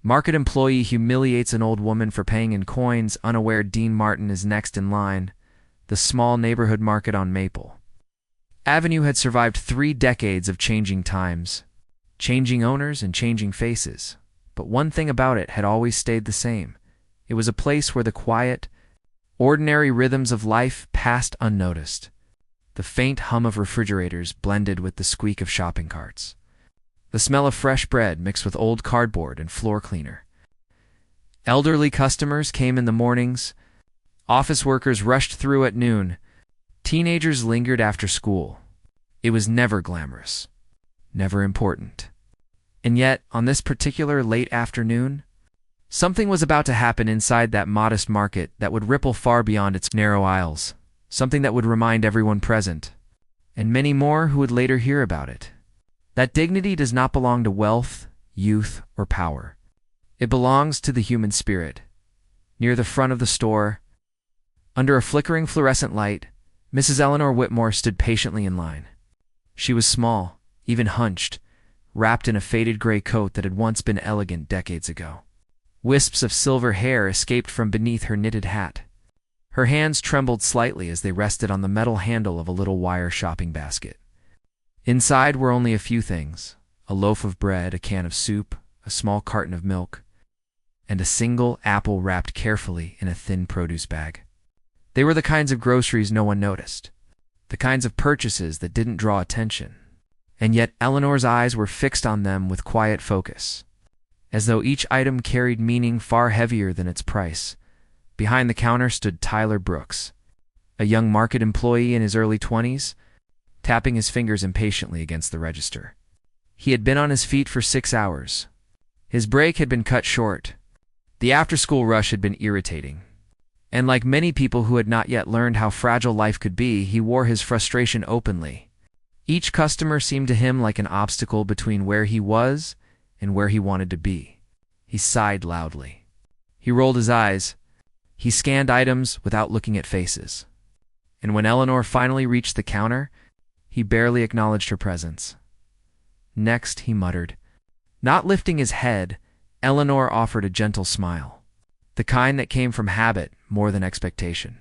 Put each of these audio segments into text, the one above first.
Market employee humiliates an old woman for paying in coins, unaware Dean Martin is next in line. The small neighborhood market on Maple Avenue had survived 3 decades of changing times, changing owners and changing faces. But one thing about it had always stayed the same. It was a place where the quiet, ordinary rhythms of life passed unnoticed. The faint hum of refrigerators blended with the squeak of shopping carts. The smell of fresh bread mixed with old cardboard and floor cleaner. Elderly customers came in the mornings. Office workers rushed through at noon. Teenagers lingered after school. It was never glamorous, never important. And yet, on this particular late afternoon, something was about to happen inside that modest market that would ripple far beyond its narrow aisles, something that would remind everyone present, and many more who would later hear about it, that dignity does not belong to wealth, youth, or power. It belongs to the human spirit. Near the front of the store, under a flickering fluorescent light, Mrs. Eleanor Whitmore stood patiently in line. She was small, even hunched, wrapped in a faded gray coat that had once been elegant decades ago. Wisps of silver hair escaped from beneath her knitted hat. Her hands trembled slightly as they rested on the metal handle of a little wire shopping basket. Inside were only a few things: a loaf of bread, a can of soup, a small carton of milk, and a single apple wrapped carefully in a thin produce bag. They were the kinds of groceries no one noticed, the kinds of purchases that didn't draw attention. And yet Eleanor's eyes were fixed on them with quiet focus, as though each item carried meaning far heavier than its price. Behind the counter stood Tyler Brooks, a young market employee in his early 20s, tapping his fingers impatiently against the register. He had been on his feet for 6 hours. His break had been cut short. The after-school rush had been irritating. And like many people who had not yet learned how fragile life could be, he wore his frustration openly. Each customer seemed to him like an obstacle between where he was and where he wanted to be. He sighed loudly. He rolled his eyes. He scanned items without looking at faces. And when Eleanor finally reached the counter, he barely acknowledged her presence. Next, he muttered. Not lifting his head, Eleanor offered a gentle smile, the kind that came from habit more than expectation.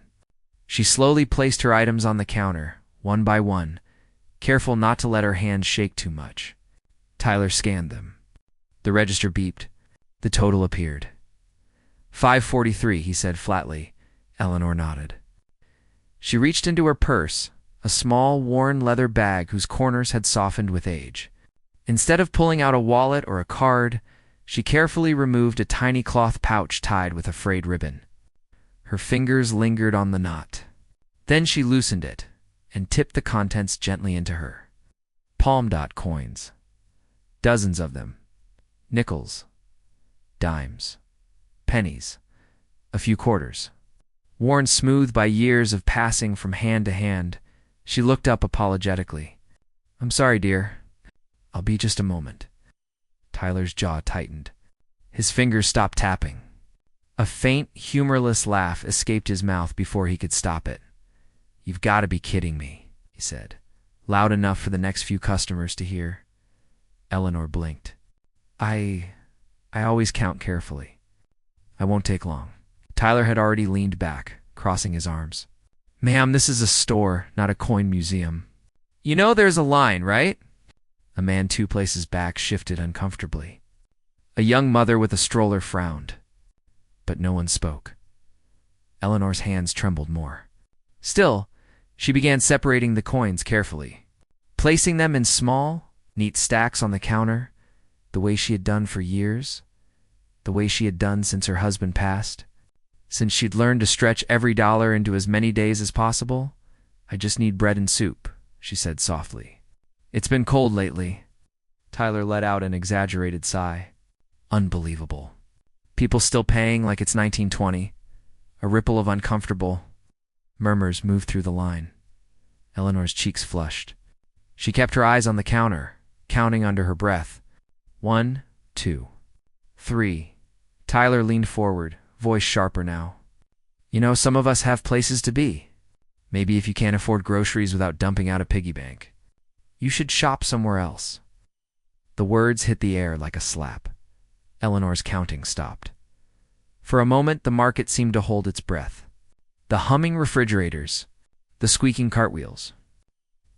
She slowly placed her items on the counter, one by one, careful not to let her hands shake too much. Tyler scanned them. The register beeped. The total appeared. $5.43, he said flatly. Eleanor nodded. She reached into her purse, a small, worn leather bag whose corners had softened with age. Instead of pulling out a wallet or a card, she carefully removed a tiny cloth pouch tied with a frayed ribbon. Her fingers lingered on the knot. Then she loosened it and tipped the contents gently into her. Palm dot coins. Dozens of them. Nickels. Dimes. Pennies. A few quarters. Worn smooth by years of passing from hand to hand, she looked up apologetically. I'm sorry, dear. I'll be just a moment. Tyler's jaw tightened. His fingers stopped tapping. A faint, humorless laugh escaped his mouth before he could stop it. You've got to be kidding me, he said, loud enough for the next few customers to hear. Eleanor blinked. I always count carefully. I won't take long. Tyler had already leaned back, crossing his arms. Ma'am, this is a store, not a coin museum. You know there's a line, right? A man 2 places back shifted uncomfortably. A young mother with a stroller frowned. But no one spoke. Eleanor's hands trembled more. Still, she began separating the coins carefully, placing them in small, neat stacks on the counter, the way she had done for years, the way she had done since her husband passed. Since she'd learned to stretch every dollar into as many days as possible. I just need bread and soup, she said softly. It's been cold lately. Tyler let out an exaggerated sigh. Unbelievable. People still paying like it's 1920. A ripple of uncomfortable murmurs moved through the line. Eleanor's cheeks flushed. She kept her eyes on the counter, counting under her breath. 1, 2, 3. Tyler leaned forward, voice sharper now. You know, some of us have places to be. Maybe if you can't afford groceries without dumping out a piggy bank, you should shop somewhere else. The words hit the air like a slap. Eleanor's counting stopped. For a moment, the market seemed to hold its breath. The humming refrigerators, the squeaking cartwheels.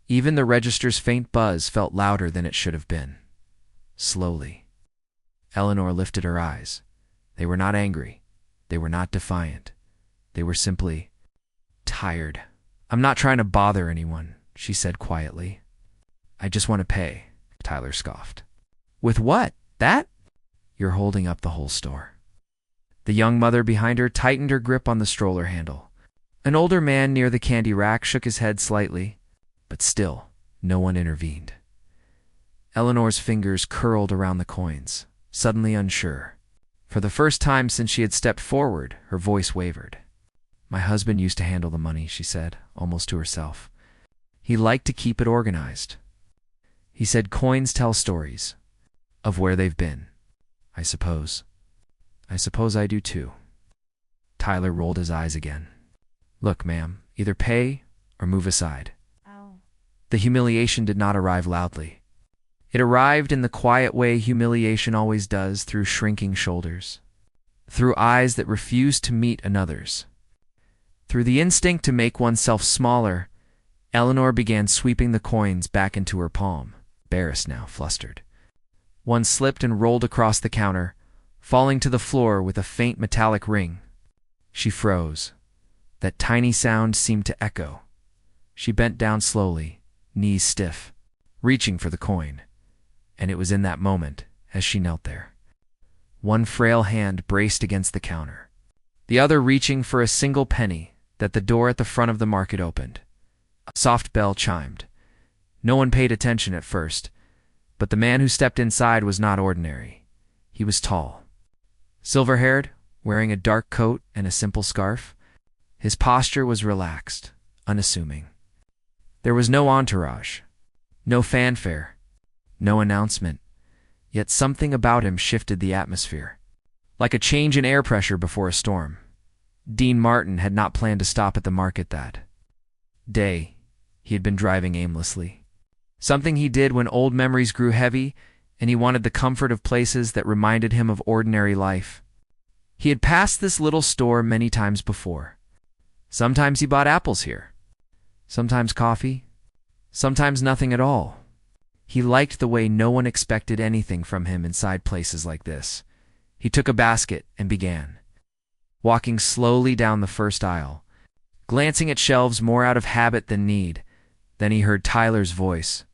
Even the register's faint buzz felt louder than it should have been. Slowly, Eleanor lifted her eyes. They were not angry. They were not defiant. They were simply tired. "I'm not trying to bother anyone," she said quietly. "I just want to pay," Tyler scoffed. "With what? That?" "You're holding up the whole store." The young mother behind her tightened her grip on the stroller handle. An older man near the candy rack shook his head slightly, but still, no one intervened. Eleanor's fingers curled around the coins, suddenly unsure. For the first time since she had stepped forward, her voice wavered. "My husband used to handle the money," she said, almost to herself. "He liked to keep it organized. He said coins tell stories of where they've been. I suppose I do too." Tyler rolled his eyes again. "Look, ma'am, either pay or move aside." Ow. The humiliation did not arrive loudly. It arrived in the quiet way humiliation always does, through shrinking shoulders, through eyes that refused to meet another's. Through the instinct to make oneself smaller, Eleanor began sweeping the coins back into her palm, embarrassed now, flustered. One slipped and rolled across the counter, falling to the floor with a faint metallic ring. She froze. That tiny sound seemed to echo. She bent down slowly, knees stiff, reaching for the coin. And it was in that moment, as she knelt there, one frail hand braced against the counter, the other reaching for a single penny, that the door at the front of the market opened. A soft bell chimed. No one paid attention at first, but the man who stepped inside was not ordinary. He was tall, silver-haired, wearing a dark coat and a simple scarf. His posture was relaxed, unassuming. There was no entourage, no fanfare, no announcement, yet something about him shifted the atmosphere, like a change in air pressure before a storm. Dean Martin had not planned to stop at the market that day. He had been driving aimlessly. Something he did when old memories grew heavy and he wanted the comfort of places that reminded him of ordinary life. He had passed this little store many times before. Sometimes he bought apples here, sometimes coffee, sometimes nothing at all. He liked the way no one expected anything from him inside places like this. He took a basket and began, walking slowly down the first aisle, glancing at shelves more out of habit than need. Then he heard Tyler's voice,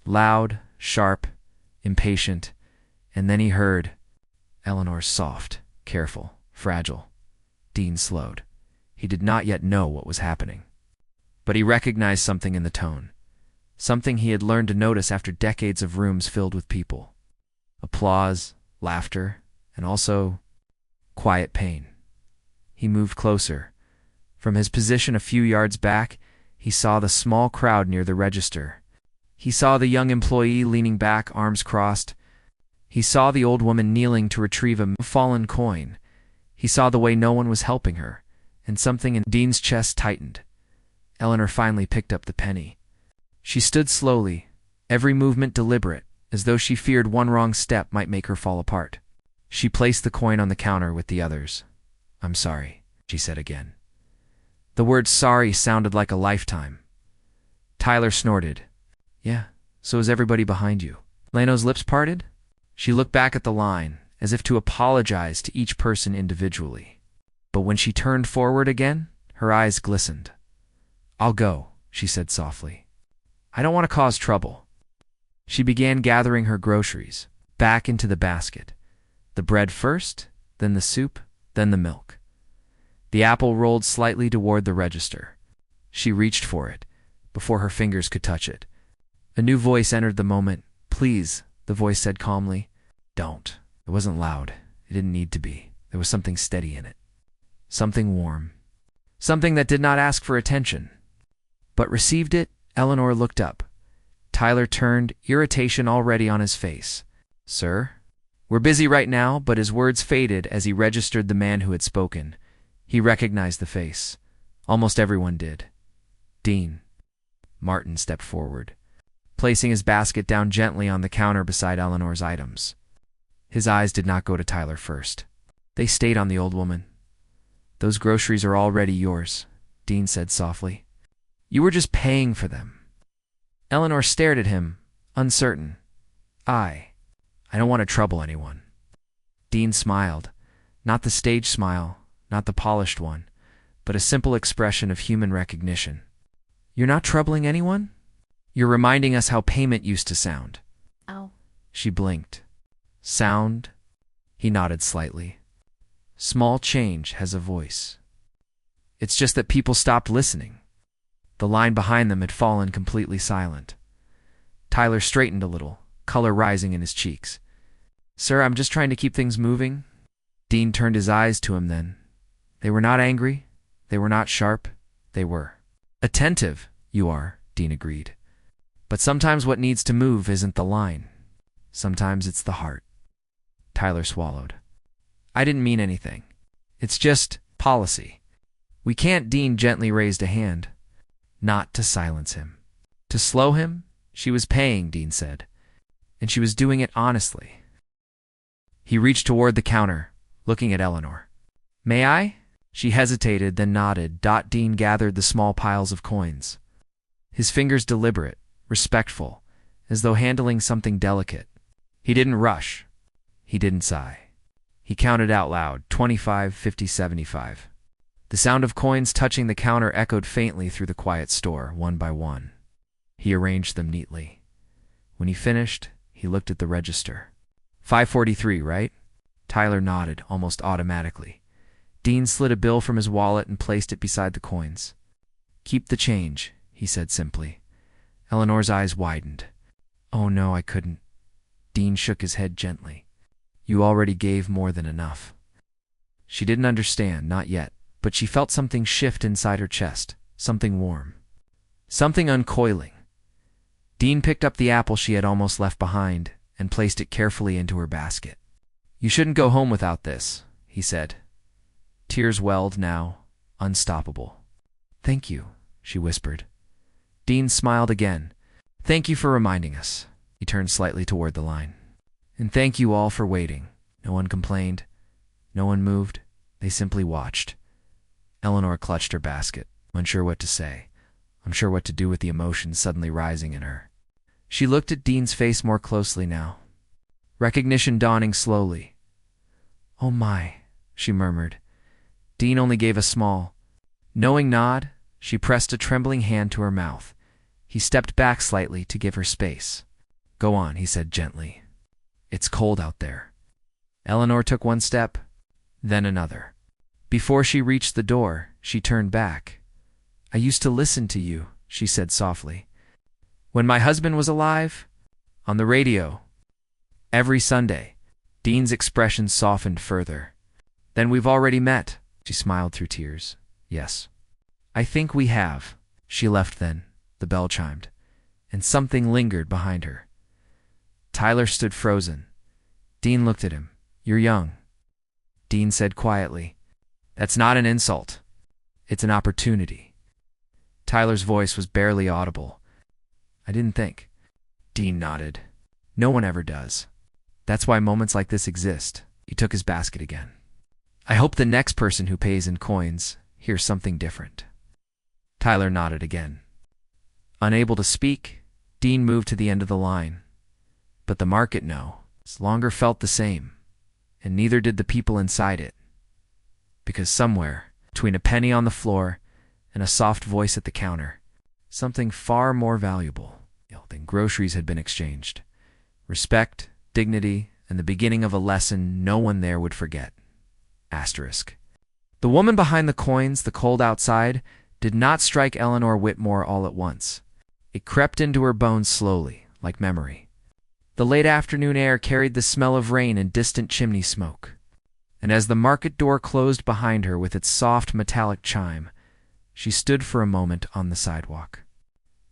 loud, sharp, impatient, and then he heard Eleanor's soft, careful, fragile. Dean slowed. He did not yet know what was happening, but he recognized something in the tone. Something he had learned to notice after decades of rooms filled with people. Applause, laughter, and also quiet pain. He moved closer. From his position a few yards back, he saw the small crowd near the register. He saw the young employee leaning back, arms crossed. He saw the old woman kneeling to retrieve a fallen coin. He saw the way no one was helping her, and something in Dean's chest tightened. Eleanor finally picked up the penny. She stood slowly, every movement deliberate, as though she feared one wrong step might make her fall apart. She placed the coin on the counter with the others. "I'm sorry," she said again. The word sorry sounded like a lifetime. Tyler snorted. "Yeah, so is everybody behind you." Leno's lips parted. She looked back at the line, as if to apologize to each person individually. But when she turned forward again, her eyes glistened. "I'll go," she said softly. "I don't want to cause trouble." She began gathering her groceries back into the basket. The bread first, then the soup, then the milk. The apple rolled slightly toward the register. She reached for it, before her fingers could touch it. A new voice entered the moment. "Please," the voice said calmly. "Don't." It wasn't loud. It didn't need to be. There was something steady in it. Something warm. Something that did not ask for attention, but received it. Eleanor looked up. Tyler turned, irritation already on his face. "Sir?" "We're busy right now," but his words faded as he registered the man who had spoken. He recognized the face. Almost everyone did. Dean. Martin stepped forward, placing his basket down gently on the counter beside Eleanor's items. His eyes did not go to Tyler first. They stayed on the old woman. "Those groceries are already yours," Dean said softly. "You were just paying for them." Eleanor stared at him, uncertain. I don't want to trouble anyone." Dean smiled, not the stage smile, not the polished one, but a simple expression of human recognition. "You're not troubling anyone? You're reminding us how payment used to sound." Oh. She blinked. "Sound?" He nodded slightly. "Small change has a voice. It's just that people stopped listening." The line behind them had fallen completely silent. Tyler straightened a little, color rising in his cheeks. "Sir, I'm just trying to keep things moving." Dean turned his eyes to him then. They were not angry. They were not sharp. They were attentive. "You are," Dean agreed. "But sometimes what needs to move isn't the line. Sometimes it's the heart." Tyler swallowed. "I didn't mean anything. It's just policy. We can't." Dean gently raised a hand. Not to silence him. To slow him? She was paying, Dean said. And she was doing it honestly. He reached toward the counter, looking at Eleanor. "May I?" She hesitated, then nodded. Dean gathered the small piles of coins. His fingers deliberate, respectful, as though handling something delicate. He didn't rush. He didn't sigh. He counted out loud, 25, 50, 75. The sound of coins touching the counter echoed faintly through the quiet store, one by one. He arranged them neatly. When he finished, he looked at the register. 543, right? Tyler nodded, almost automatically. Dean slid a bill from his wallet and placed it beside the coins. "Keep the change," he said simply. Eleanor's eyes widened. "Oh no, I couldn't." Dean shook his head gently. "You already gave more than enough." She didn't understand, not yet, but she felt something shift inside her chest, something warm, something uncoiling. Dean picked up the apple she had almost left behind and placed it carefully into her basket. "You shouldn't go home without this," he said. Tears welled now, unstoppable. "Thank you," she whispered. Dean smiled again. "Thank you for reminding us." He turned slightly toward the line. "And thank you all for waiting." No one complained. No one moved. They simply watched. Eleanor clutched her basket, unsure what to say, unsure what to do with the emotions suddenly rising in her. She looked at Dean's face more closely now, recognition dawning slowly. "Oh my," she murmured. Dean only gave a small, knowing nod. She pressed a trembling hand to her mouth. He stepped back slightly to give her space. "Go on," he said gently. "It's cold out there." Eleanor took one step, then another. Before she reached the door, she turned back. "I used to listen to you," she said softly. "When my husband was alive, on the radio, every Sunday." Dean's expression softened further. "Then we've already met." She smiled through tears. "Yes. I think we have." She left then. The bell chimed, and something lingered behind her. Tyler stood frozen. Dean looked at him. "You're young." Dean said quietly, "That's not an insult. It's an opportunity." Tyler's voice was barely audible. "I didn't think." Dean nodded. "No one ever does. That's why moments like this exist." He took his basket again. "I hope the next person who pays in coins hears something different." Tyler nodded again. Unable to speak, Dean moved to the end of the line. But the market no longer felt the same, and neither did the people inside it. Because somewhere, between a penny on the floor and a soft voice at the counter, something far more valuable than groceries had been exchanged. Respect, dignity, and the beginning of a lesson no one there would forget. Asterisk. The woman behind the coins, the cold outside, did not strike Eleanor Whitmore all at once. It crept into her bones slowly, like memory. The late afternoon air carried the smell of rain and distant chimney smoke. And as the market door closed behind her with its soft metallic chime, she stood for a moment on the sidewalk,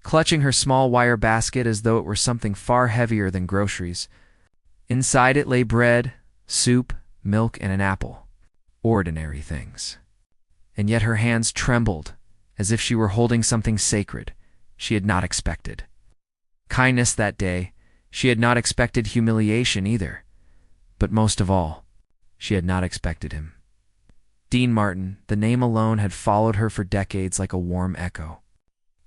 clutching her small wire basket as though it were something far heavier than groceries. Inside it lay bread, soup, milk, and an apple. Ordinary things. And yet her hands trembled, as if she were holding something sacred she had not expected. Kindness that day, she had not expected humiliation either. But most of all, she had not expected him. Dean Martin, the name alone had followed her for decades like a warm echo.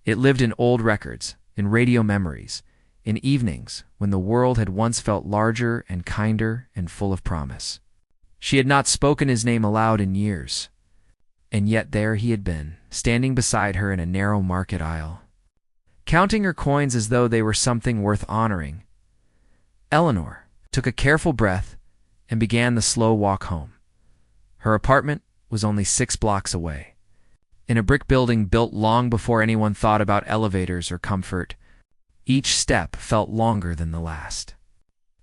It lived in old records, in radio memories, in evenings when the world had once felt larger and kinder and full of promise. She had not spoken his name aloud in years, and yet there he had been, standing beside her in a narrow market aisle, counting her coins as though they were something worth honoring. Eleanor took a careful breath and began the slow walk home. Her apartment was only 6 blocks away, in a brick building built long before anyone thought about elevators or comfort. Each step felt longer than the last.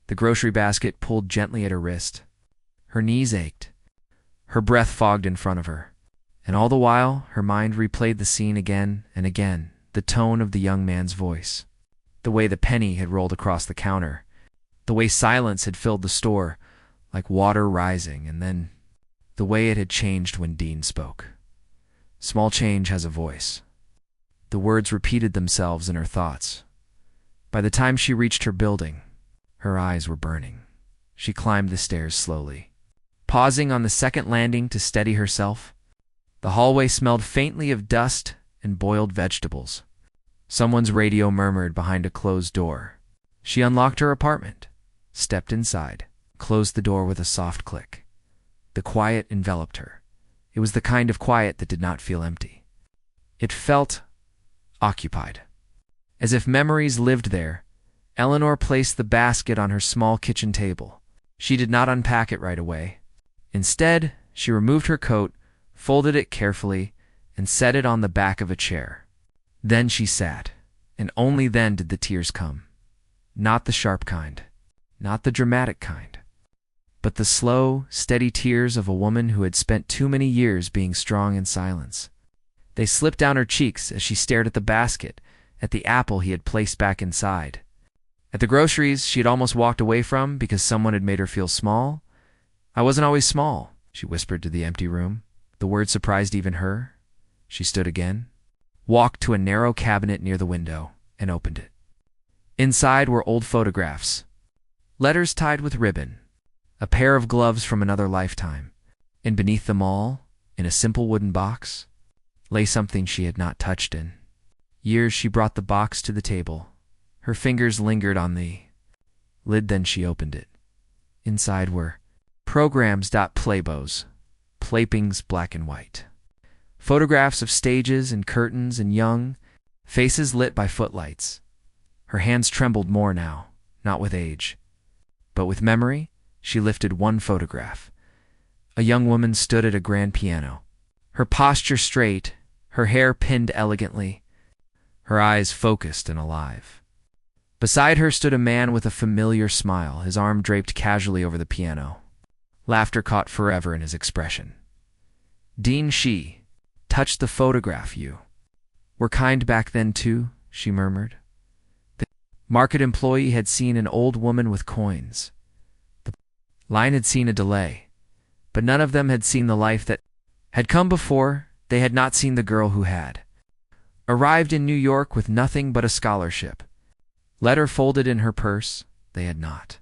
The grocery basket pulled gently at her wrist. Her knees ached. Her breath fogged in front of her. And all the while, her mind replayed the scene again and again, the tone of the young man's voice, the way the penny had rolled across the counter, the way silence had filled the store, like water rising, and then the way it had changed when Dean spoke. Small change has a voice. The words repeated themselves in her thoughts. By the time she reached her building, her eyes were burning. She climbed the stairs slowly, pausing on the second landing to steady herself. The hallway smelled faintly of dust and boiled vegetables. Someone's radio murmured behind a closed door. She unlocked her apartment, stepped inside, closed the door with a soft click. The quiet enveloped her. It was the kind of quiet that did not feel empty. It felt occupied. As if memories lived there, Eleanor placed the basket on her small kitchen table. She did not unpack it right away. Instead, she removed her coat, folded it carefully, and set it on the back of a chair. Then she sat, and only then did the tears come. Not the sharp kind, not the dramatic kind, but the slow, steady tears of a woman who had spent too many years being strong in silence. They slipped down her cheeks as she stared at the basket, at the apple he had placed back inside. At the groceries she had almost walked away from because someone had made her feel small. "I wasn't always small," she whispered to the empty room. The word surprised even her. She stood again, walked to a narrow cabinet near the window, and opened it. Inside were old photographs, letters tied with ribbon, a pair of gloves from another lifetime, and beneath them all, in a simple wooden box, lay something she had not touched in years. She brought the box to the table. Her fingers lingered on the lid, then she opened it. Inside were programs.playbos, playpings black and white, photographs of stages and curtains and young faces lit by footlights. Her hands trembled more now, not with age, but with memory. She lifted one photograph. A young woman stood at a grand piano, her posture straight, her hair pinned elegantly, her eyes focused and alive. Beside her stood a man with a familiar smile, his arm draped casually over the piano. Laughter caught forever in his expression. "Dean," she touched the photograph. "You were kind back then too," she murmured. The market employee had seen an old woman with coins. The line had seen a delay, but none of them had seen the life that had come before. They had not seen the girl who had arrived in New York with nothing but a scholarship, letter folded in her purse. They had not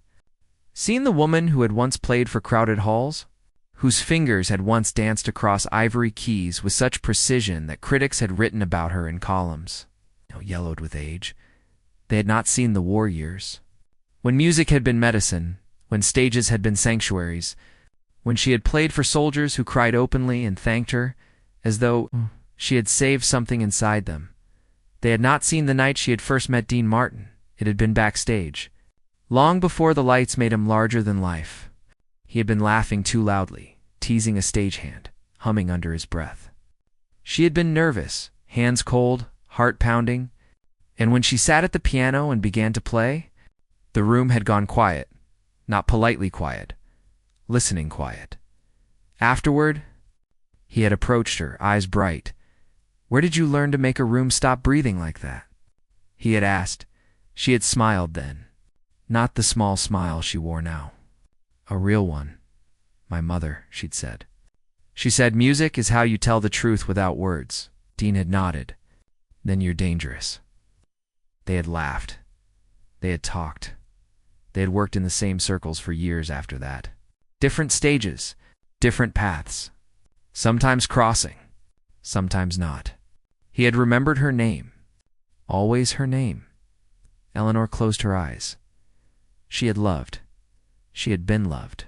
seen the woman who had once played for crowded halls, whose fingers had once danced across ivory keys with such precision that critics had written about her in columns, yellowed with age. They had not seen the war years, when music had been medicine, when stages had been sanctuaries, when she had played for soldiers who cried openly and thanked her as though she had saved something inside them. They had not seen the night she had first met Dean Martin. It had been backstage, long before the lights made him larger than life. He had been laughing too loudly, teasing a stagehand, humming under his breath. She had been nervous, hands cold, heart pounding, and when she sat at the piano and began to play, the room had gone quiet, not politely quiet, listening quiet. Afterward, he had approached her, eyes bright. "Where did you learn to make a room stop breathing like that?" he had asked. She had smiled then, not the small smile she wore now. "A real one. My mother," she'd said. She said, "Music is how you tell the truth without words." Dean had nodded. "Then you're dangerous." They had laughed. They had talked. They had worked in the same circles for years after that. Different stages, different paths, sometimes crossing, sometimes not. He had remembered her name, always her name. Eleanor closed her eyes. She had loved. She had been loved.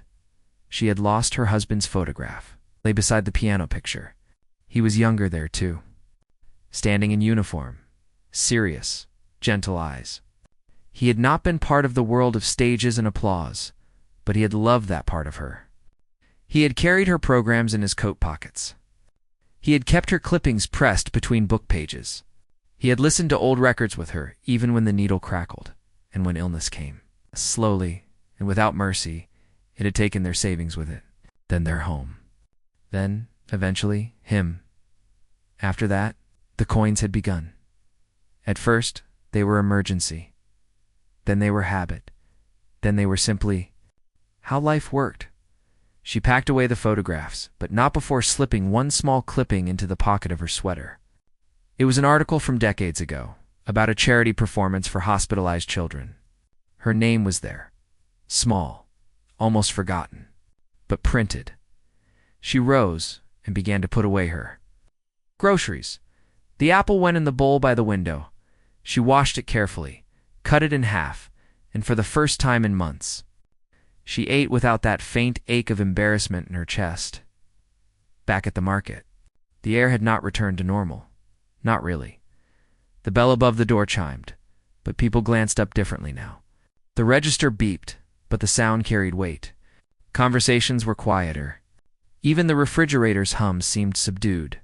She had lost her husband's photograph. Lay beside the piano picture. He was younger there, too. Standing in uniform, serious, gentle eyes. He had not been part of the world of stages and applause, but he had loved that part of her. He had carried her programs in his coat pockets. He had kept her clippings pressed between book pages. He had listened to old records with her, even when the needle crackled, and when illness came. Slowly, and without mercy, it had taken their savings with it. Then their home. Then, eventually, him. After that, the coins had begun. At first, they were emergency. Then they were habit. Then they were simply how life worked. She packed away the photographs, but not before slipping one small clipping into the pocket of her sweater. It was an article from decades ago, about a charity performance for hospitalized children. Her name was there. Small, almost forgotten, but printed. She rose and began to put away her groceries. The apple went in the bowl by the window. She washed it carefully, cut it in half, and for the first time in months, she ate without that faint ache of embarrassment in her chest. Back at the market, the air had not returned to normal. Not really. The bell above the door chimed, but people glanced up differently now. The register beeped, but the sound carried weight. Conversations were quieter. Even the refrigerator's hum seemed subdued.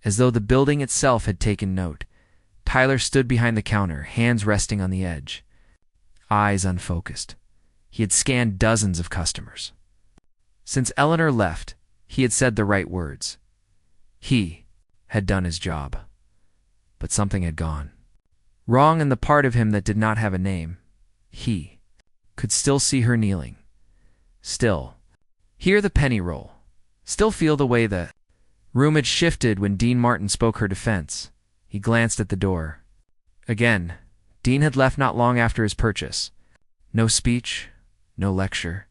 As though the building itself had taken note, Tyler stood behind the counter, hands resting on the edge, eyes unfocused. He had scanned dozens of customers. Since Eleanor left, he had said the right words. He had done his job. But something had gone wrong in the part of him that did not have a name. He could still see her kneeling. Still hear the penny roll. Still feel the way the room had shifted when Dean Martin spoke her defense. He glanced at the door. Again, Dean had left not long after his purchase. No speech, no lecture,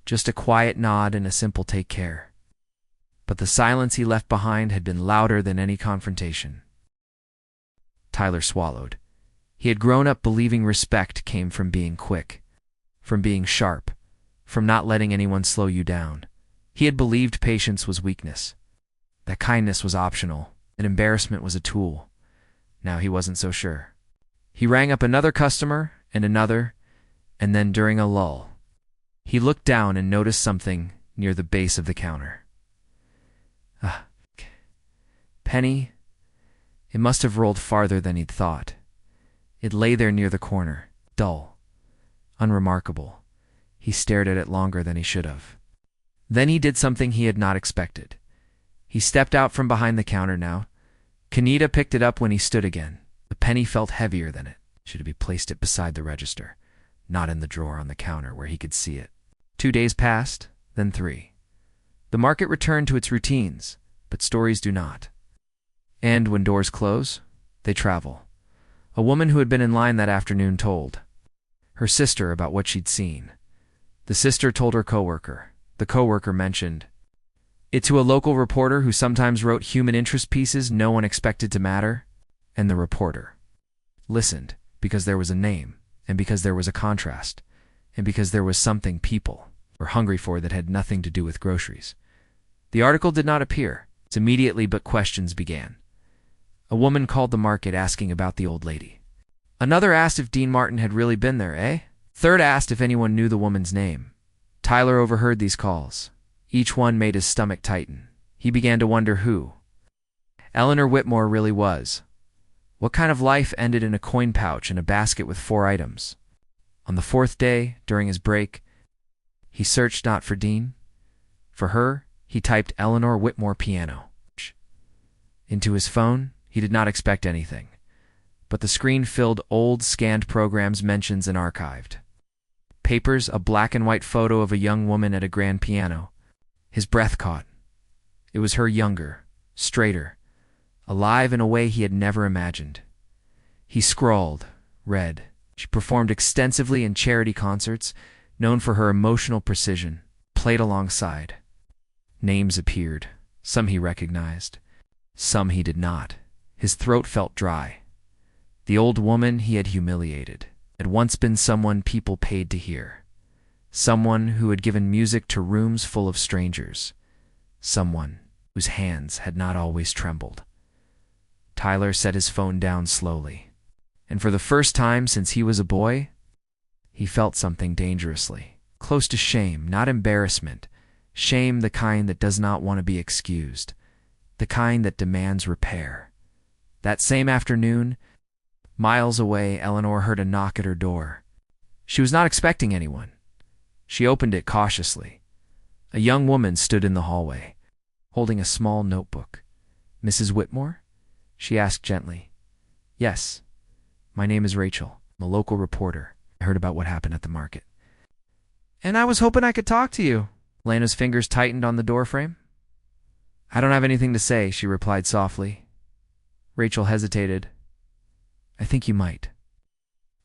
just a quiet nod and a simple take care. But the silence he left behind had been louder than any confrontation. Tyler swallowed. He had grown up believing respect came from being quick, from being sharp, from not letting anyone slow you down. He had believed patience was weakness, that kindness was optional, and embarrassment was a tool. Now he wasn't so sure. He rang up another customer and another, and then during a lull, he looked down and noticed something near the base of the counter. Penny. It must have rolled farther than he'd thought. It lay there near the corner, dull, unremarkable. He stared at it longer than he should have. Then he did something he had not expected. He stepped out from behind the counter now. Kenita picked it up when he stood again. The penny felt heavier than it. Should have placed it beside the register, not in the drawer on the counter where he could see it. 2 days passed, then 3. The market returned to its routines, but stories do not. And when doors close, they travel. A woman who had been in line that afternoon told her sister about what she'd seen. The sister told her coworker. The coworker mentioned it to a local reporter who sometimes wrote human interest pieces no one expected to matter. And the reporter listened because there was a name, and because there was a contrast, and because there was something people were hungry for that had nothing to do with groceries. The article did not appear. Immediately, but questions began. A woman called the market asking about the old lady. Another asked if Dean Martin had really been there, eh? Third asked if anyone knew the woman's name. Tyler overheard these calls. Each one made his stomach tighten. He began to wonder who Eleanor Whitmore really was. What kind of life ended in a coin pouch and a basket with 4 items? On the 4th day, during his break, he searched not for Dean. For her, he typed Eleanor Whitmore piano. Into his phone, he did not expect anything, but the screen filled old, scanned programs, mentions, and archived. Papers, a black and white photo of a young woman at a grand piano. His breath caught. It was her, younger, straighter, alive in a way he had never imagined. He scrawled, read, She performed extensively in charity concerts, known for her emotional precision, played alongside. Names appeared. Some he recognized. Some he did not. His throat felt dry. The old woman he had humiliated had once been someone people paid to hear. Someone who had given music to rooms full of strangers. Someone whose hands had not always trembled. Tyler set his phone down slowly, and for the first time since he was a boy, he felt something dangerously close to shame, not embarrassment. Shame, the kind that does not want to be excused, the kind that demands repair. That same afternoon, miles away, Eleanor heard a knock at her door. She was not expecting anyone. She opened it cautiously. A young woman stood in the hallway, holding a small notebook. "Mrs. Whitmore?" she asked gently. "Yes. My name is Rachel. I'm a local reporter. I heard about what happened at the market." "And I was hoping I could talk to you." Lena's fingers tightened on the doorframe. "I don't have anything to say," she replied softly. Rachel hesitated. "I think you might."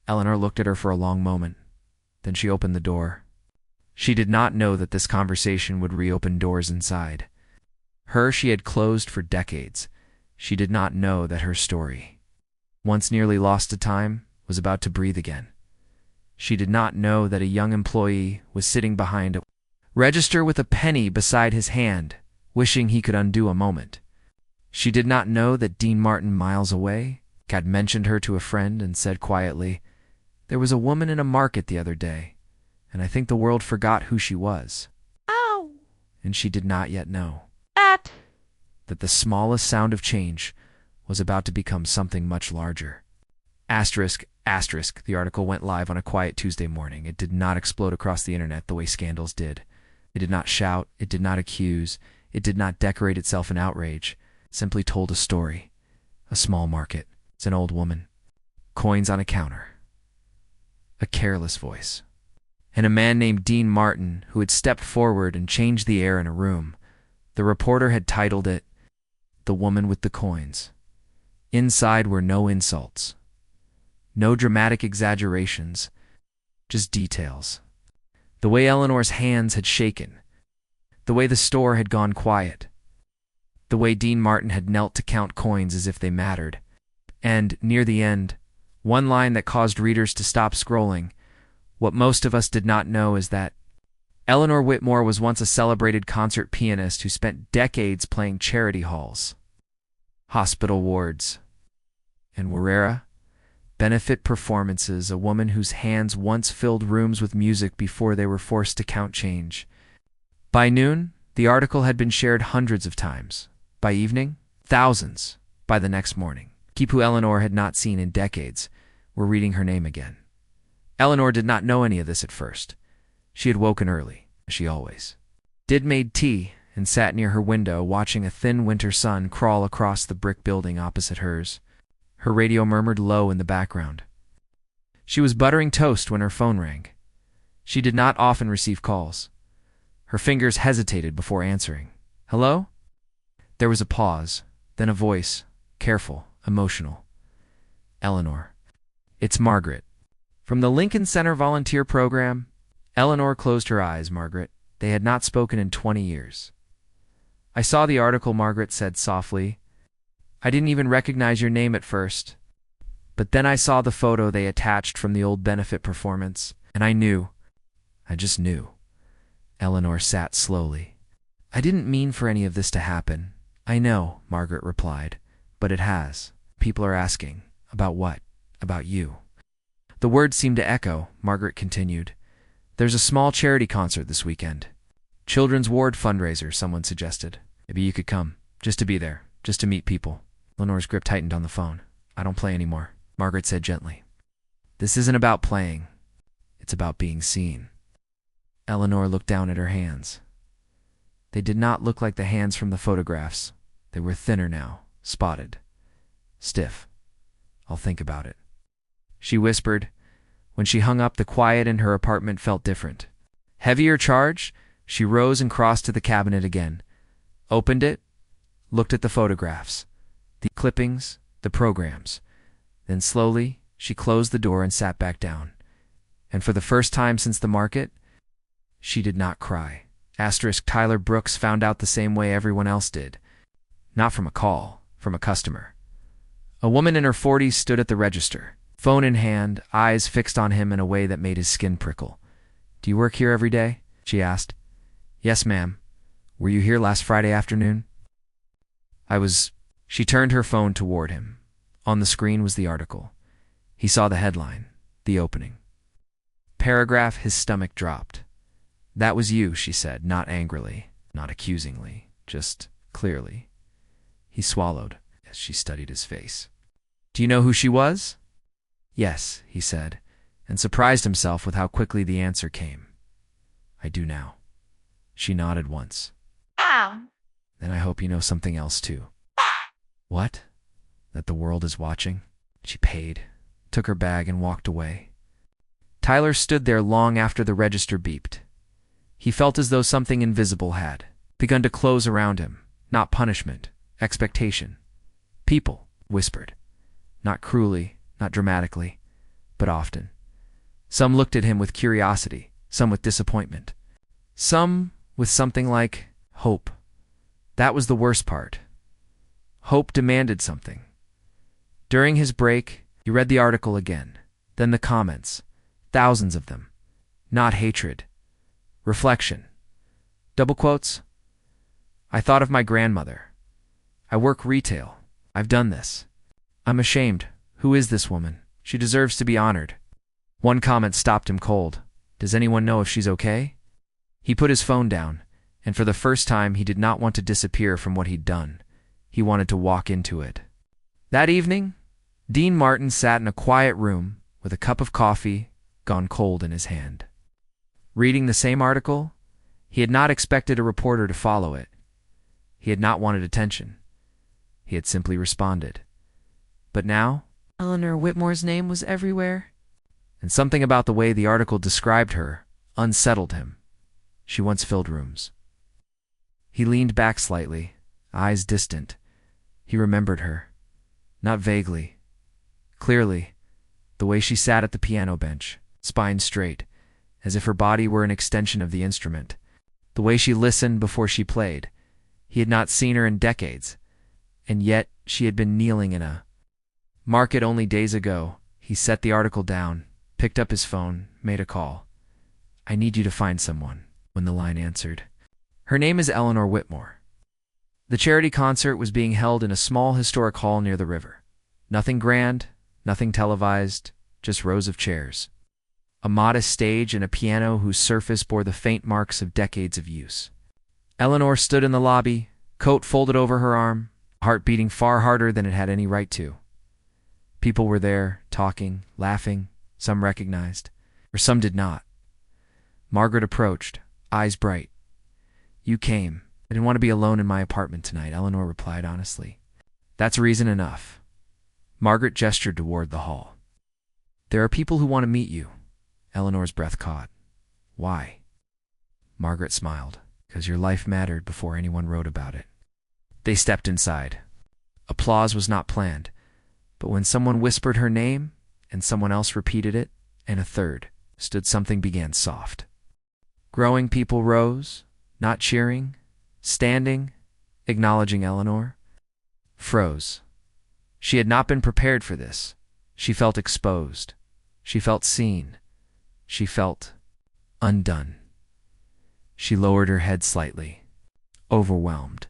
Eleanor looked at her for a long moment. Then she opened the door. She did not know that this conversation would reopen doors inside. Her she had closed for decades. She did not know that her story, once nearly lost to time, was about to breathe again. She did not know that a young employee was sitting behind a register with a penny beside his hand, wishing he could undo a moment. She did not know that Dean Martin, miles away, had mentioned her to a friend and said quietly, "There was a woman in a market the other day, and I think the world forgot who she was." Ow! And she did not yet know That the smallest sound of change was about to become something much larger. Asterisk, asterisk, the article went live on a quiet Tuesday morning. It did not explode across the internet the way scandals did. It did not shout, it did not accuse, it did not decorate itself in outrage. It simply told a story. A small market. It's an old woman. Coins on a counter. A careless voice. And a man named Dean Martin who had stepped forward and changed the air in a room. The reporter had titled it, "The Woman with the Coins." Inside were no insults. No dramatic exaggerations. Just details. The way Eleanor's hands had shaken. The way the store had gone quiet. The way Dean Martin had knelt to count coins as if they mattered. And, near the end, one line that caused readers to stop scrolling. What most of us did not know is that Eleanor Whitmore was once a celebrated concert pianist who spent decades playing charity halls, hospital wards, and Warrera benefit performances, a woman whose hands once filled rooms with music before they were forced to count change. By noon, the article had been shared hundreds of times. By evening, thousands. By the next morning, people who Eleanor had not seen in decades were reading her name again. Eleanor did not know any of this at first. She had woken early, as she always did, made tea, and sat near her window watching a thin winter sun crawl across the brick building opposite hers. Her radio murmured low in the background. She was buttering toast when her phone rang. She did not often receive calls. Her fingers hesitated before answering. "Hello?" There was a pause, then a voice, careful, emotional. "Eleanor." "It's Margaret." From the Lincoln Center volunteer program. Eleanor closed her eyes. Margaret. They had not spoken in 20 years. "I saw the article," Margaret said softly. "I didn't even recognize your name at first. But then I saw the photo they attached from the old benefit performance, and I knew. I just knew." Eleanor sat slowly. "I didn't mean for any of this to happen. I know," Margaret replied. "But it has. People are asking. About what? About you." The words seemed to echo. Margaret continued. "There's a small charity concert this weekend. Children's ward fundraiser," someone suggested. "Maybe you could come, just to be there, just to meet people." Eleanor's grip tightened on the phone. "I don't play anymore," Margaret said gently. "This isn't about playing. It's about being seen." Eleanor looked down at her hands. They did not look like the hands from the photographs. They were thinner now, spotted, stiff. "I'll think about it," she whispered. When she hung up, the quiet in her apartment felt different. Heavier charge, she rose and crossed to the cabinet again, opened it, looked at the photographs, the clippings, the programs. Then slowly, She closed the door and sat back down. And for the first time since the market, she did not cry. Tyler Brooks found out the same way everyone else did. Not from a call, from a customer. A woman in her 40s stood at the register, phone in hand, eyes fixed on him in a way that made his skin prickle. "Do you work here every day?" she asked. "Yes, ma'am. Were you here last Friday afternoon?" "I was." She turned her phone toward him. On the screen was the article. He saw the headline, the opening. Paragraph, his stomach dropped. "That was you," she said, not angrily, not accusingly, just clearly. He swallowed as she studied his face. "Do you know who she was?" "Yes," he said, and surprised himself with how quickly the answer came. "I do now." She nodded once. "Then I hope you know something else too." "What?" "That the world is watching." She paid, took her bag, and walked away. Tyler stood there long after the register beeped. He felt as though something invisible had begun to close around him. Not punishment, expectation. People whispered. Not cruelly, not dramatically, but often. Some looked at him with curiosity, some with disappointment. Some with something like hope. That was the worst part. Hope demanded something. During his break, he read the article again, then the comments, thousands of them. Not hatred. Reflection. Double quotes. "I thought of my grandmother. I work retail. I've done this. I'm ashamed. Who is this woman? She deserves to be honored." One comment stopped him cold. "Does anyone know if she's okay?" He put his phone down, and for the first time he did not want to disappear from what he'd done. He wanted to walk into it. That evening, Dean Martin sat in a quiet room with a cup of coffee gone cold in his hand. Reading the same article, he had not expected a reporter to follow it. He had not wanted attention. He had simply responded. But now, Eleanor Whitmore's name was everywhere, and something about the way the article described her unsettled him. She once filled rooms. He leaned back slightly, eyes distant. He remembered her. Not vaguely. Clearly, the way she sat at the piano bench, spine straight, as if her body were an extension of the instrument. The way she listened before she played. He had not seen her in decades, and yet she had been kneeling in a market only days ago. He set the article down, picked up his phone, made a call. "I need you to find someone," when the line answered. "Her name is Eleanor Whitmore." The charity concert was being held in a small historic hall near the river. Nothing grand, nothing televised, just rows of chairs. A modest stage and a piano whose surface bore the faint marks of decades of use. Eleanor stood in the lobby, coat folded over her arm, heart beating far harder than it had any right to. People were there, talking, laughing, some recognized, or some did not. Margaret approached, eyes bright. "You came. I didn't want to be alone in my apartment tonight," Eleanor replied honestly. "That's reason enough." Margaret gestured toward the hall. "There are people who want to meet you." Eleanor's breath caught. "Why?" Margaret smiled. "Because your life mattered before anyone wrote about it." They stepped inside. Applause was not planned, but when someone whispered her name, and someone else repeated it, and a third, stood something began soft. Growing people rose, not cheering, standing, acknowledging Eleanor. Froze. She had not been prepared for this. She felt exposed. She felt seen. She felt undone. She lowered her head slightly, overwhelmed,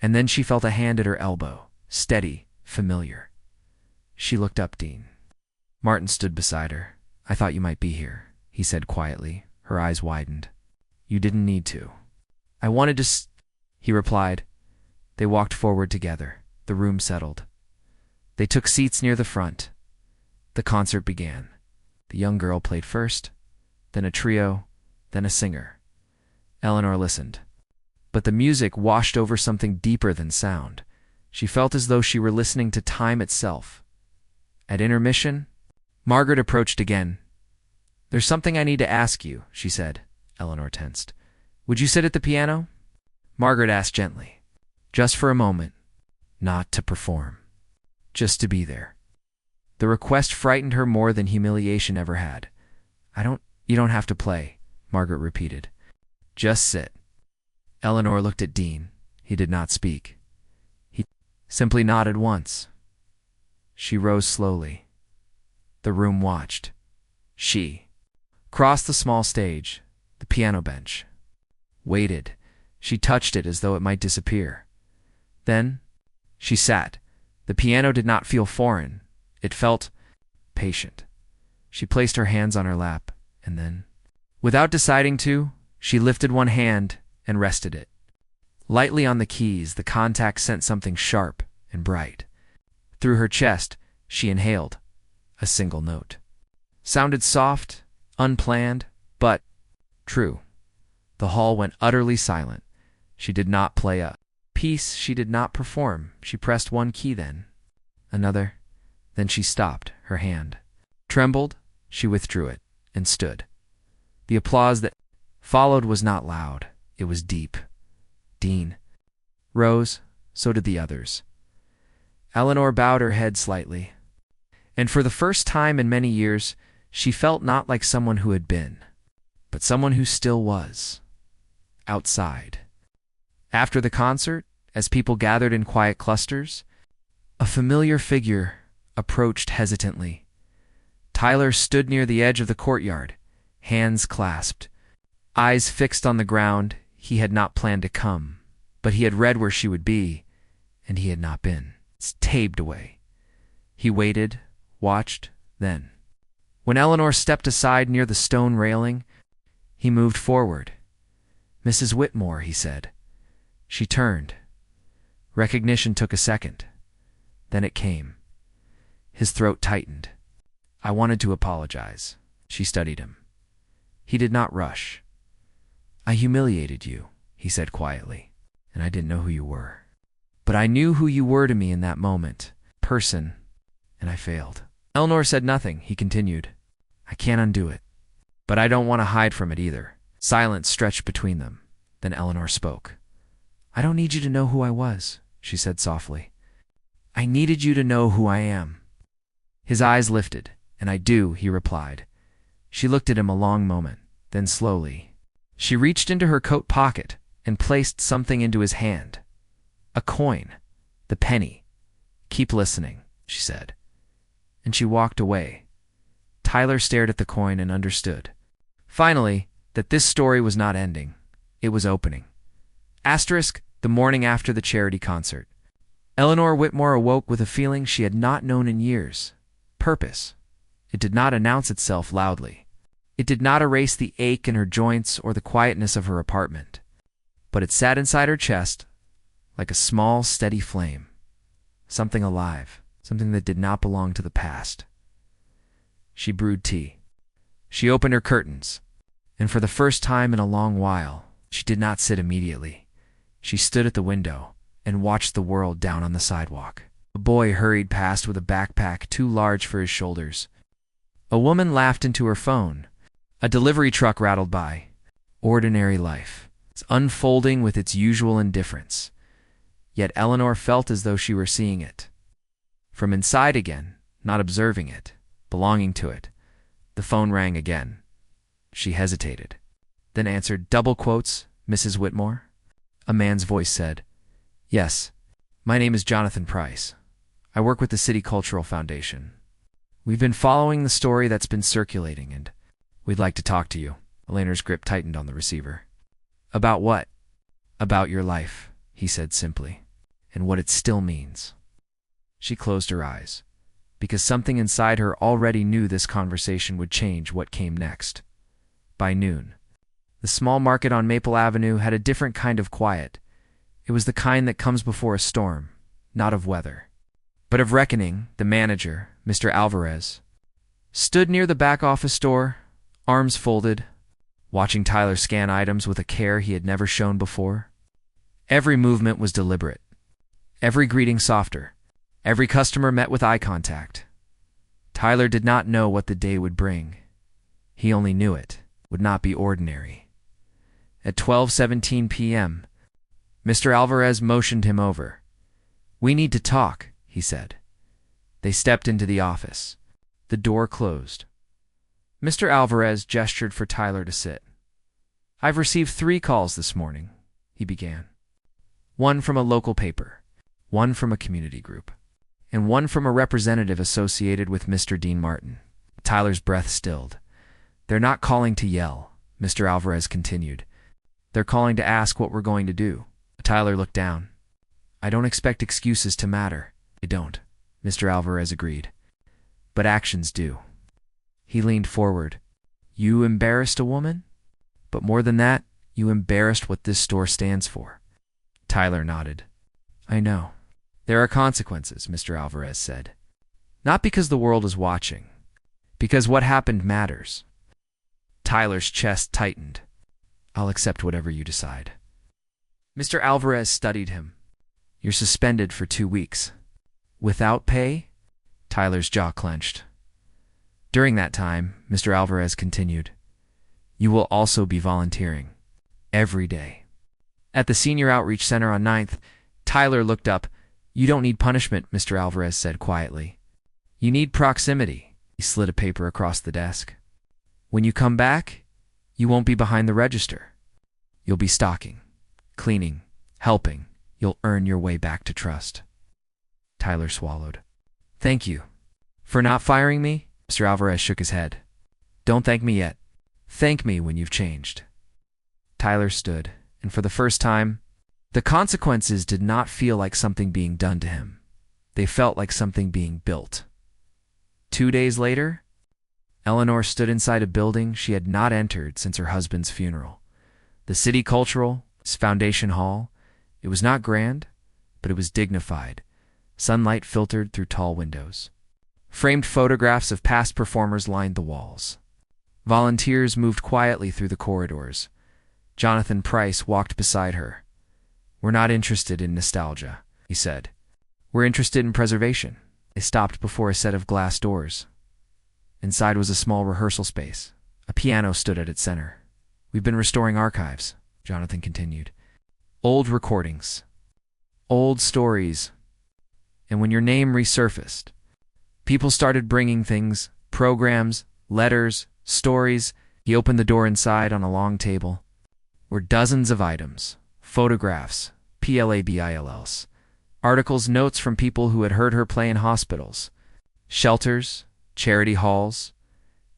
and then she felt a hand at her elbow, steady, familiar. She looked up Dean. Martin stood beside her. "I thought you might be here," he said quietly. Her eyes widened. "You didn't need to." "I wanted to he replied. They walked forward together. The room settled. They took seats near the front. The concert began. The young girl played first, then a trio, then a singer. Eleanor listened. But the music washed over something deeper than sound. She felt as though she were listening to time itself. At intermission, Margaret approached again. "There's something I need to ask you," she said. Eleanor tensed. "Would you sit at the piano?" Margaret asked gently. "Just for a moment. Not to perform. Just to be there." The request frightened her more than humiliation ever had. You don't have to play, Margaret repeated. Just sit. Eleanor looked at Dean. He did not speak. He simply nodded once. She rose slowly. The room watched. She crossed the small stage, the piano bench. Waited. She touched it as though it might disappear. Then she sat. The piano did not feel foreign. It felt patient. She placed her hands on her lap, and then, without deciding to, she lifted one hand and rested it. Lightly on the keys, the contact sent something sharp and bright. Through her chest, she inhaled. A single note. Sounded soft, unplanned, but true. The hall went utterly silent. She did not play a piece she did not perform. She pressed one key, then another. Then she stopped. Her hand trembled. She withdrew it and stood. The applause that followed was not loud. It was deep. Dean rose. So did the others. Eleanor bowed her head slightly. And for the first time in many years, she felt not like someone who had been, but someone who still was. Outside. After the concert, as people gathered in quiet clusters, a familiar figure approached hesitantly. Tyler stood near the edge of the courtyard, hands clasped, eyes fixed on the ground. He had not planned to come, but he had read where she would be, and he had not been. Staved away. He waited, watched, then, when Eleanor stepped aside near the stone railing, he moved forward. Mrs. Whitmore, he said. She turned. Recognition took a second. Then it came. His throat tightened. I wanted to apologize. She studied him. He did not rush. I humiliated you, he said quietly, and I didn't know who you were. But I knew who you were to me in that moment, person, and I failed. Eleanor said nothing. He continued. I can't undo it, but I don't want to hide from it either. Silence stretched between them. Then Eleanor spoke. I don't need you to know who I was, she said softly. I needed you to know who I am. His eyes lifted. And I do, he replied. She looked at him a long moment. Then slowly, she reached into her coat pocket and placed something into his hand. A coin. The penny. Keep listening, she said. And she walked away. Tyler stared at the coin and understood. Finally, that this story was not ending. It was opening. Asterisk, the morning after the charity concert. Eleanor Whitmore awoke with a feeling she had not known in years. Purpose. It did not announce itself loudly. It did not erase the ache in her joints or the quietness of her apartment. But it sat inside her chest like a small, steady flame. Something alive. Something that did not belong to the past. She brewed tea. She opened her curtains. And for the first time in a long while, she did not sit immediately. She stood at the window and watched the world down on the sidewalk. A boy hurried past with a backpack too large for his shoulders. A woman laughed into her phone. A delivery truck rattled by. Ordinary life. It's unfolding with its usual indifference. Yet Eleanor felt as though she were seeing it. From inside again, not observing it, belonging to it, the phone rang again. She hesitated, then answered, double quotes, Mrs. Whitmore? A man's voice said, Yes, my name is Jonathan Price. I work with the City Cultural Foundation. We've been following the story that's been circulating, and we'd like to talk to you. Eleanor's grip tightened on the receiver. About what? About your life, he said simply, and what it still means. She closed her eyes, because something inside her already knew this conversation would change what came next. By noon, the small market on Maple Avenue had a different kind of quiet. It was the kind that comes before a storm, not of weather, but of reckoning. The manager, Mr. Alvarez, stood near the back office door, arms folded, watching Tyler scan items with a care he had never shown before. Every movement was deliberate, every greeting softer, every customer met with eye contact. Tyler did not know what the day would bring. He only knew it would not be ordinary. At 12:17 p.m., Mr. Alvarez motioned him over. We need to talk, he said. They stepped into the office. The door closed. Mr. Alvarez gestured for Tyler to sit. "I've received 3 calls this morning," he began. "One from a local paper, one from a community group, and one from a representative associated with Mr. Dean Martin." Tyler's breath stilled. "They're not calling to yell," Mr. Alvarez continued. "They're calling to ask what we're going to do." Tyler looked down. "I don't expect excuses to matter." "They don't," Mr. Alvarez agreed. "But actions do." He leaned forward. "You embarrassed a woman? But more than that, you embarrassed what this store stands for." Tyler nodded. "I know. There are consequences," Mr. Alvarez said. "Not because the world is watching. Because what happened matters." Tyler's chest tightened. "I'll accept whatever you decide." Mr. Alvarez studied him. "You're suspended for 2 weeks. Without pay?" Tyler's jaw clenched. "During that time," Mr. Alvarez continued, "you will also be volunteering. Every day." At the Senior Outreach Center on 9th, Tyler looked up. "You don't need punishment," Mr. Alvarez said quietly. "You need proximity." He slid a paper across the desk. "When you come back, you won't be behind the register. You'll be stocking, cleaning, helping. You'll earn your way back to trust." Tyler swallowed. "Thank you. For not firing me?" Mr. Alvarez shook his head. "Don't thank me yet. Thank me when you've changed." Tyler stood, and for the first time, the consequences did not feel like something being done to him. They felt like something being built. 2 days later, Eleanor stood inside a building she had not entered since her husband's funeral. The City Cultural Foundation Hall. It was not grand, but it was dignified. Sunlight filtered through tall windows. Framed photographs of past performers lined the walls. Volunteers moved quietly through the corridors. Jonathan Price walked beside her. "We're not interested in nostalgia," he said. "We're interested in preservation." They stopped before a set of glass doors. Inside was a small rehearsal space. A piano stood at its center. "We've been restoring archives," Jonathan continued. "Old recordings. Old stories. And when your name resurfaced, people started bringing things, programs, letters, stories." He opened the door. Inside, on a long table, were dozens of items, photographs, PLABILLs, articles, notes from people who had heard her play in hospitals, shelters, charity halls.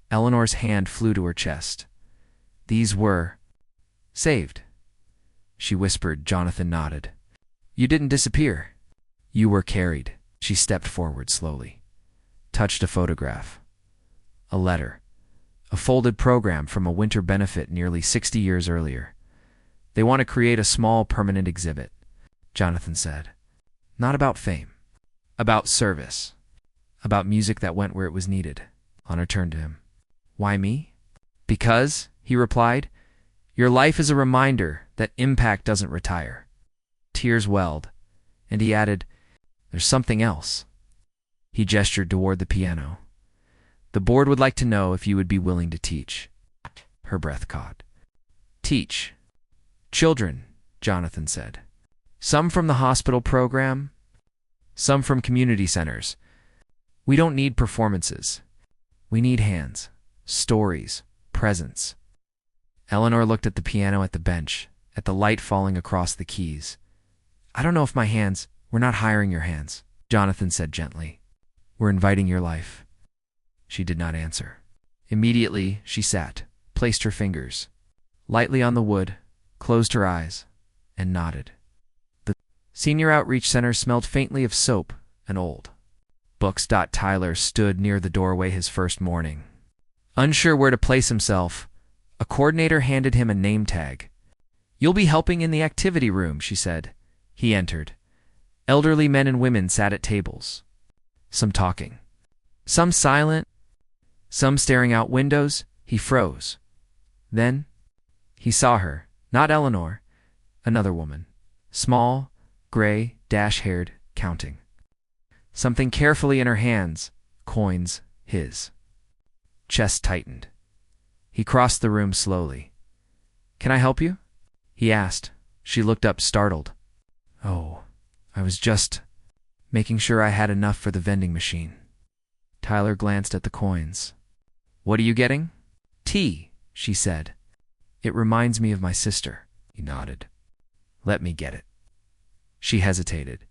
Eleanor's hand flew to her chest. "These were saved," she whispered. Jonathan nodded. "You didn't disappear. You were carried." She stepped forward slowly, touched a photograph, a letter, a folded program from a winter benefit nearly 60 years earlier. "They want to create a small permanent exhibit," Jonathan said. "Not about fame, about service, about music that went where it was needed." Honor turned to him. "Why me?" "Because," he replied, "your life is a reminder that impact doesn't retire." Tears welled, and he added, "There's something else." He gestured toward the piano. "The board would like to know if you would be willing to teach." Her breath caught. "Teach children," Jonathan said. "Some from the hospital program, some from community centers. We don't need performances. We need hands, stories, presence." Eleanor looked at the piano, at the bench, at the light falling across the keys. "I don't know if my hands—" "We're not hiring your hands," Jonathan said gently. "We're inviting your life." She did not answer. Immediately, she sat, placed her fingers lightly on the wood, closed her eyes, and nodded. The Senior Outreach Center smelled faintly of soap and old books. Tyler stood near the doorway his first morning. Unsure where to place himself, a coordinator handed him a name tag. "You'll be helping in the activity room," she said. He entered. Elderly men and women sat at tables, some talking, some silent, some staring out windows. He froze. Then he saw her, not Eleanor, another woman, small, gray, dash-haired, counting something carefully in her hands, coins, his. Chest tightened. He crossed the room slowly. "Can I help you?" he asked. She looked up, startled. "Oh, I was just—" making sure I had enough for the vending machine. Tyler glanced at the coins. "What are you getting?" "Tea," she said. "It reminds me of my sister." He nodded. "Let me get it." She hesitated.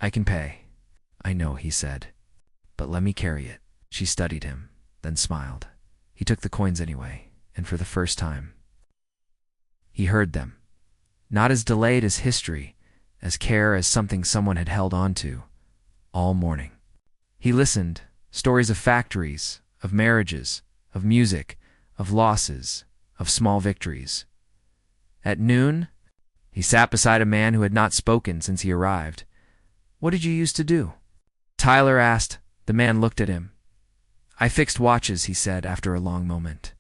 "I can pay." "I know," he said. "But let me carry it." She studied him, then smiled. He took the coins anyway, and for the first time, he heard them. Not as delayed as history, as care as something someone had held on to all morning. He listened, stories of factories, of marriages, of music, of losses, of small victories. At noon, he sat beside a man who had not spoken since he arrived. "What did you used to do?" Tyler asked. The man looked at him. "I fixed watches," he said after a long moment.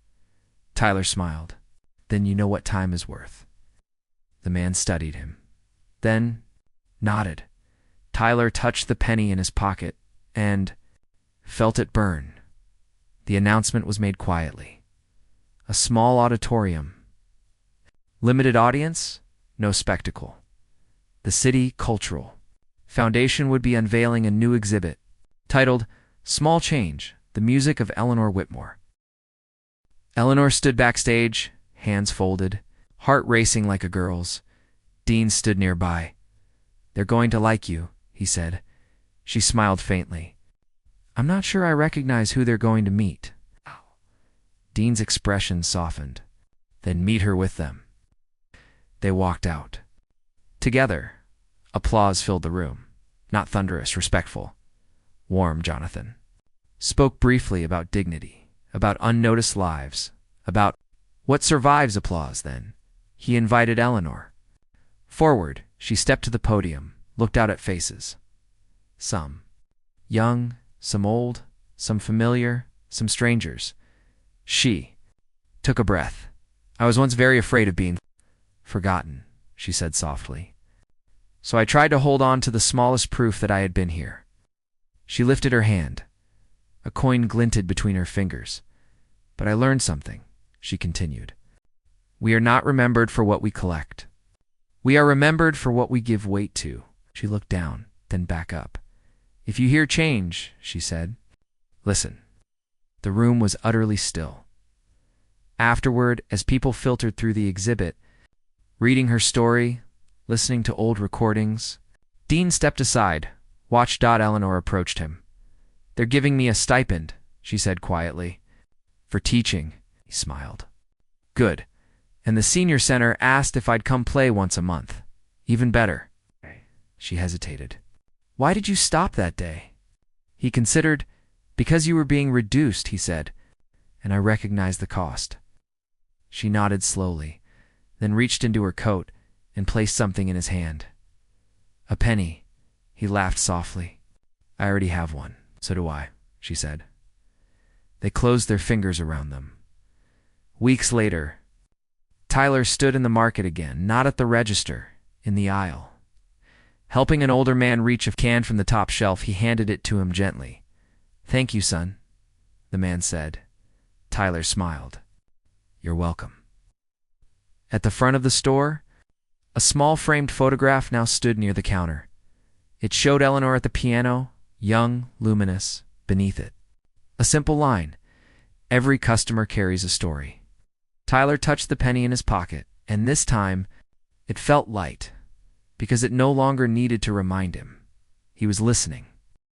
Tyler smiled. "Then you know what time is worth." The man studied him, then nodded. Tyler touched the penny in his pocket and felt it burn. The announcement was made quietly. A small auditorium. Limited audience, no spectacle. The City Cultural Foundation would be unveiling a new exhibit titled "Small Change, the Music of Eleanor Whitmore." Eleanor stood backstage, hands folded, heart racing like a girl's. Dean stood nearby. "They're going to like you," he said. She smiled faintly. "I'm not sure I recognize who they're going to meet." Dean's expression softened. "Then meet her with them." They walked out. Together, applause filled the room. Not thunderous, respectful. Warm, Jonathan. Spoke briefly about dignity, about unnoticed lives, about what survives applause, then. He invited Eleanor. Forward, she stepped to the podium, looked out at faces. Some young, some old, some familiar, some strangers. She took a breath. "I was once very afraid of being forgotten," she said softly. "So I tried to hold on to the smallest proof that I had been here." She lifted her hand. A coin glinted between her fingers. "But I learned something," she continued. "We are not remembered for what we collect. We are remembered for what we give weight to." She looked down, then back up. "If you hear change," she said, "listen." The room was utterly still. Afterward, as people filtered through the exhibit, reading her story, listening to old recordings, Dean stepped aside, watched. Eleanor approached him. "They're giving me a stipend," she said quietly. "For teaching," he smiled. "Good. And the senior center asked if I'd come play once a month. Even better." She hesitated. "Why did you stop that day?" He considered. "Because you were being reduced," he said, "and I recognized the cost." She nodded slowly, then reached into her coat and placed something in his hand. "A penny." He laughed softly. "I already have one." "So do I," she said. They closed their fingers around them. Weeks later, Tyler stood in the market again, not at the register, in the aisle. Helping an older man reach a can from the top shelf, he handed it to him gently. "Thank you, son," the man said. Tyler smiled. "You're welcome." At the front of the store, a small framed photograph now stood near the counter. It showed Eleanor at the piano, young, luminous, beneath it. A simple line: "Every customer carries a story." Tyler touched the penny in his pocket, and this time it felt light, because it no longer needed to remind him. He was listening.